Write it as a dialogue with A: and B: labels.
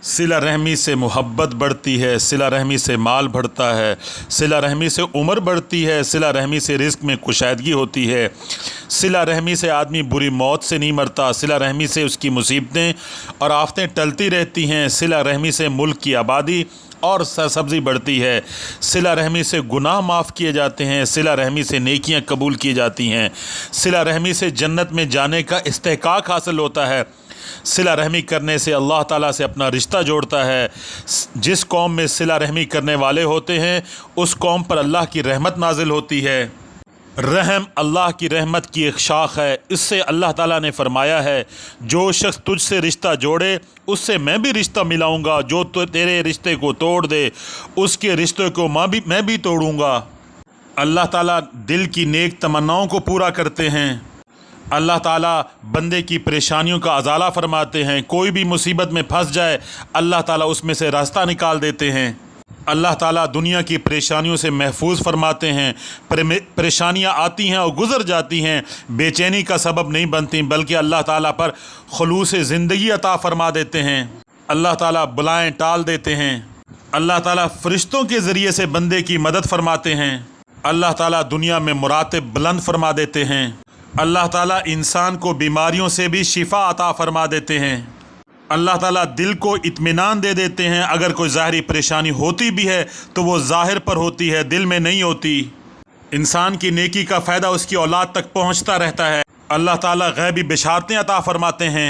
A: सिला रहमी से मोहब्बत बढ़ती है, सिला रहमी से माल बढ़ता है, सिला रहमी से उम्र बढ़ती है, सिला रहमी से रिज़्क़ में कुशादगी होती है, सिला रहमी से आदमी बुरी मौत से नहीं मरता, सिला रहमी से उसकी मुसीबतें और आफतें टलती रहती हैं, सिला रहमी से मुल्क की आबादी और सरसब्ज़ी बढ़ती है, सिला रहमी से गुनाह माफ़ किए जाते हैं, सिला रहमी से नेकियां कबूल की जाती हैं, सिला रहमी से जन्नत में जाने का इस्तेहकाक हासिल होता है। सिला रहमी करने से अल्लाह ताला से अपना रिश्ता जोड़ता है। जिस कौम में सिला रहमी करने वाले होते हैं उस कौम पर अल्लाह की रहमत नाजिल होती है। रहम अल्लाह की रहमत की एक शाख है। इससे अल्लाह ताला ने फरमाया है, जो शख्स तुझसे रिश्ता जोड़े उससे मैं भी रिश्ता मिलाऊंगा, जो तो तेरे रिश्ते को तोड़ दे उसके रिश्ते को मैं भी तोड़ूंगा। अल्लाह ताला दिल की नेक तमन्नाओं को पूरा करते हैं। अल्लाह ताला बंदे की परेशानियों का अजाला फरमाते हैं। कोई भी मुसीबत में फंस जाए अल्लाह ताला उसमें से रास्ता निकाल देते हैं। अल्लाह ताला दुनिया की परेशानियों से महफूज फरमाते हैं। परेशानियां आती हैं और गुज़र जाती हैं, बेचैनी का सबब नहीं बनती, बल्कि अल्लाह ताला पर खुलूस ज़िंदगी अता फरमा देते हैं। अल्लाह ताला बुलाएं टाल देते हैं। अल्लाह ताला फ़रिश्तों के ज़रिए से बंदे की मदद फरमाते हैं। अल्लाह ताला दुनिया में मुरातिब बुलंद फरमा देते हैं। अल्लाह ताला इंसान को बीमारियों से भी शिफा अता फरमा देते हैं। अल्लाह ताला दिल को इत्मीनान दे देते हैं। अगर कोई ज़ाहिरी परेशानी होती भी है तो वो ज़ाहिर पर होती है, दिल में नहीं होती। इंसान की नेकी का फ़ायदा उसकी औलाद तक पहुंचता रहता है। अल्लाह ताला गैबी बिशारतें अता फरमाते हैं।